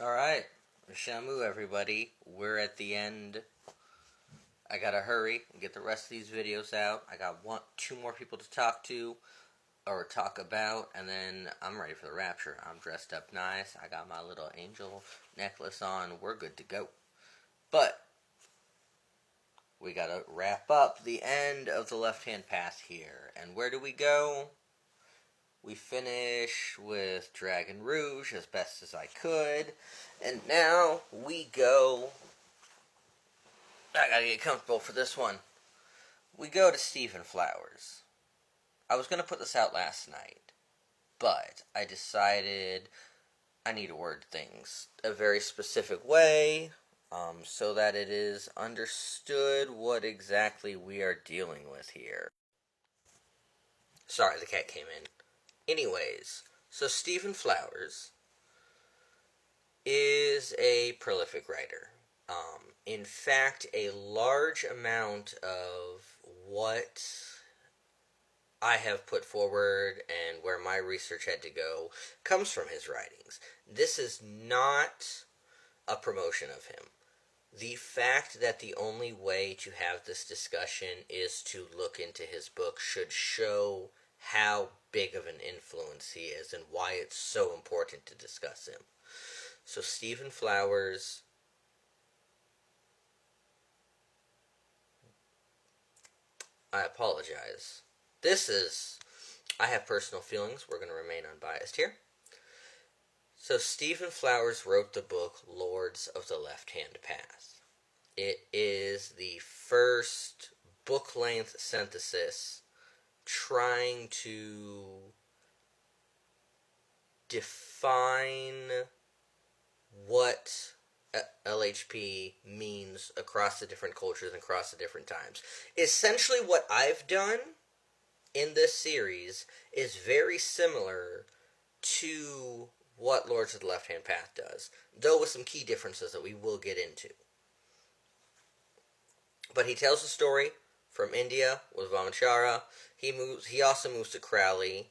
Alright, Shamu everybody. We're at the end. I gotta hurry and get the rest of these videos out. I got two more people to talk to or talk about, and then I'm ready for the rapture. I'm dressed up nice. I got my little angel necklace on. We're good to go. But we gotta wrap up the end of the left-hand path here. And where do we go? We finish with Dragon Rouge as best as I could. And now we go. I gotta get comfortable for this one. We go to Stephen Flowers. I was gonna put this out last night, but I decided I need to word things a very specific way, so that it is understood what exactly we are dealing with here. Sorry, the cat came in. Anyways, so Stephen Flowers is a prolific writer. In fact, a large amount of what I have put forward and where my research had to go comes from his writings. This is not a promotion of him. The fact that the only way to have this discussion is to look into his book should show how big of an influence he is and why it's so important to discuss him. So Stephen Flowers, I apologize. I have personal feelings. We're going to remain unbiased here. So Stephen Flowers wrote the book Lords of the Left-Hand Path. It is the first book-length synthesis trying to define what LHP means across the different cultures and across the different times. Essentially, what I've done in this series is very similar to what Lords of the Left-Hand Path does, though with some key differences that we will get into. But he tells the story from India with Vamachara. He also moves to Crowley.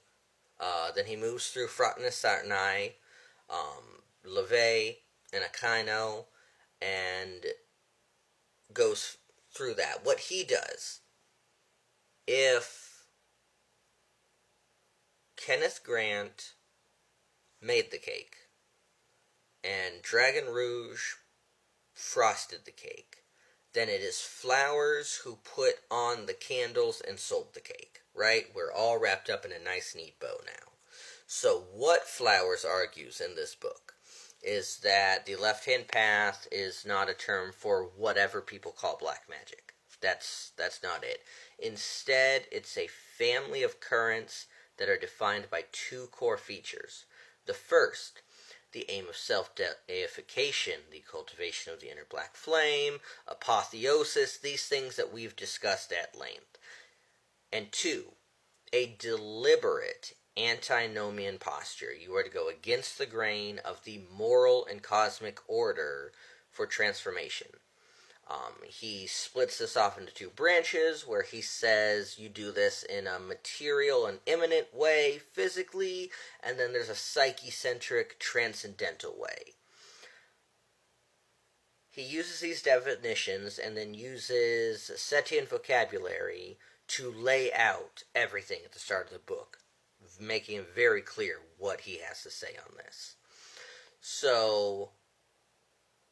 Then he moves through Frotnasaranai, LeVay, and Akaino, and goes through that. What he does, if Kenneth Grant made the cake and Dragon Rouge frosted the cake, then it is Flowers who put on the candles and sold the cake, right? We're all wrapped up in a nice, neat bow now. So what Flowers argues in this book is that the left-hand path is not a term for whatever people call black magic. That's not it. Instead, it's a family of currents that are defined by two core features. The first, the aim of self-deification, the cultivation of the inner black flame, apotheosis, these things that we've discussed at length. And two, a deliberate antinomian posture. You are to go against the grain of the moral and cosmic order for transformation. He splits this off into two branches where he says you do this in a material and immanent way, physically, and then there's a psyche-centric, transcendental way. He uses these definitions and then uses Setian vocabulary to lay out everything at the start of the book, making it very clear what he has to say on this. So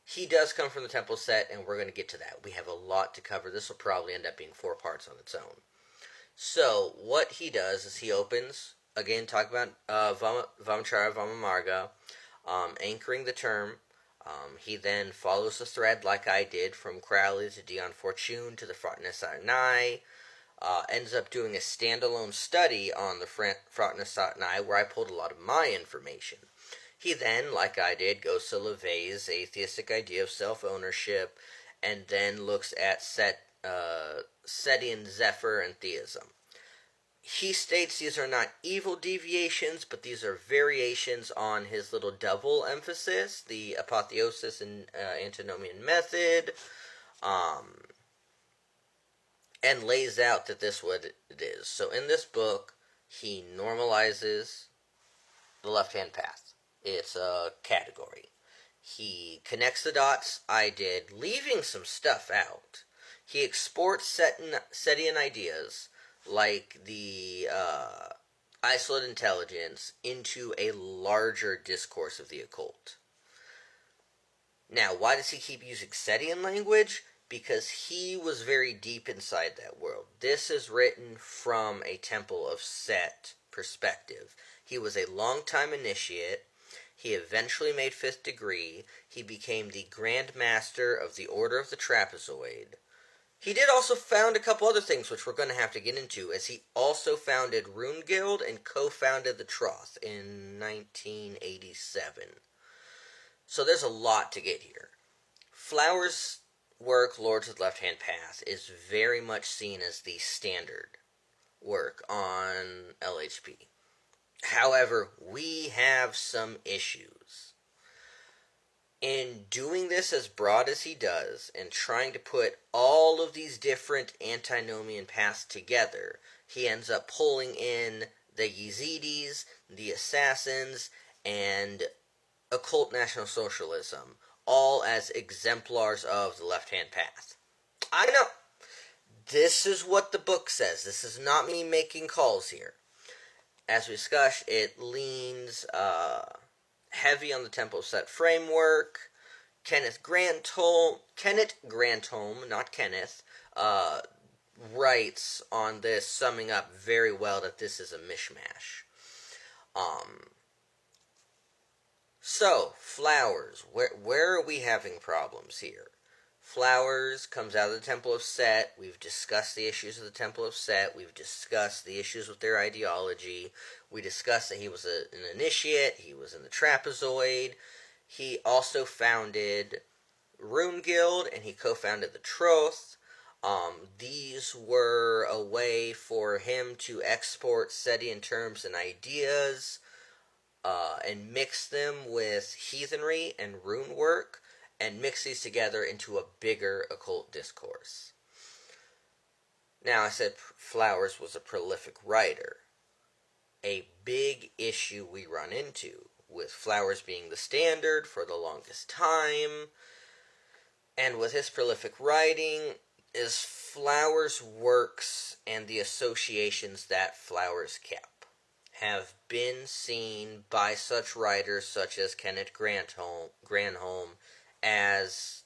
he does come from the temple set, and we're going to get to that. We have a lot to cover. This will probably end up being 4 parts on its own. So what he does is he opens, again, talk about Vamachara Vamamarga, anchoring the term. He then follows the thread like I did from Crowley to Dion Fortune to the Frotnasaranai. Ends up doing a standalone study on the Frotnasaranai where I pulled a lot of my information. He then, like I did, goes to LeVay's atheistic idea of self-ownership and then looks at Setian Zephyr and theism. He states these are not evil deviations, but these are variations on his little devil emphasis, the apotheosis and antinomian method, and lays out that this is what it is. So in this book, he normalizes the left-hand path. It's a category. He connects the dots I did, leaving some stuff out. He exports Setian ideas, like the isolate intelligence, into a larger discourse of the occult. Now, why does he keep using Setian language? Because he was very deep inside that world. This is written from a Temple of Set perspective. He was a long-time initiate. He eventually made 5th degree. He became the Grand Master of the Order of the Trapezoid. He did also found a couple other things, which we're going to have to get into, as he also founded Rune Guild and co-founded the Troth in 1987. So there's a lot to get here. Flowers' work, Lords of the Left-Hand Path, is very much seen as the standard work on LHP. However, we have some issues. In doing this as broad as he does, and trying to put all of these different antinomian paths together, he ends up pulling in the Yazidis, the Assassins, and occult National Socialism, all as exemplars of the left-hand path. I know. This is what the book says. This is not me making calls here. As we discussed, it leans heavy on the Temple of Set framework. Kenneth Grantholm, not Kenneth, writes on this, summing up very well that this is a mishmash. So, Flowers, where are we having problems here? Flowers comes out of the Temple of Set. We've discussed the issues of the Temple of Set. We've discussed the issues with their ideology. We discussed that he was an initiate. He was in the Trapezoid. He also founded Rune Guild, and he co-founded the Troth. These were a way for him to export Setian terms and ideas, and mix them with heathenry and rune work, and mix these together into a bigger occult discourse. Now, I said Flowers was a prolific writer. A big issue we run into, with Flowers being the standard for the longest time, and with his prolific writing, is Flowers' works and the associations that Flowers kept have been seen by such writers such as Kenneth Granholm as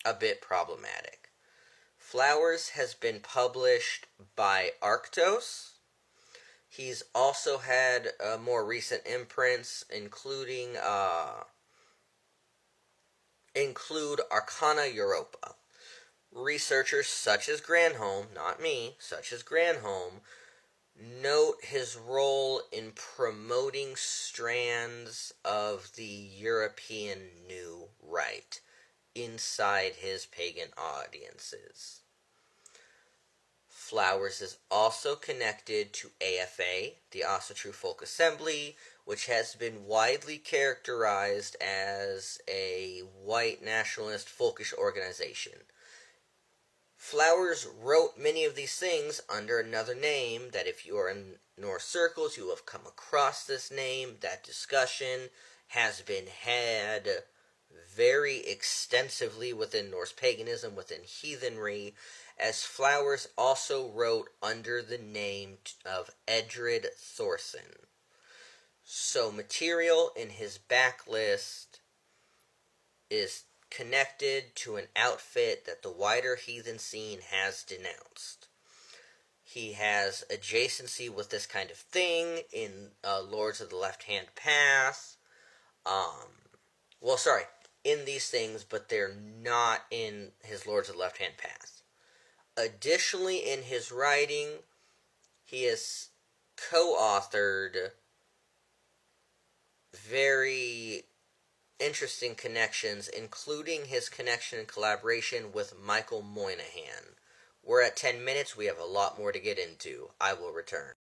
a bit problematic. Flowers has been published by Arctos. He's also had more recent imprints, include Arcana Europa. Researchers such as Granholm, not me, such as Granholm, note his role in promoting strands of the European New Right inside his pagan audiences. Flowers is also connected to AFA, the Asatru Folk Assembly, which has been widely characterized as a white nationalist folkish organization. Flowers wrote many of these things under another name that, if you are in Norse circles, you have come across this name. That discussion has been had very extensively within Norse paganism, within heathenry, as Flowers also wrote under the name of Edred Thorson. So material in his backlist is connected to an outfit that the wider heathen scene has denounced. He has adjacency with this kind of thing in Lords of the Left-Hand Path. In these things, but they're not in his Lords of the Left-Hand Path. Additionally, in his writing, he has co-authored very interesting connections, including his connection and collaboration with Michael Moynihan. We're at 10 minutes. We have a lot more to get into. I will return.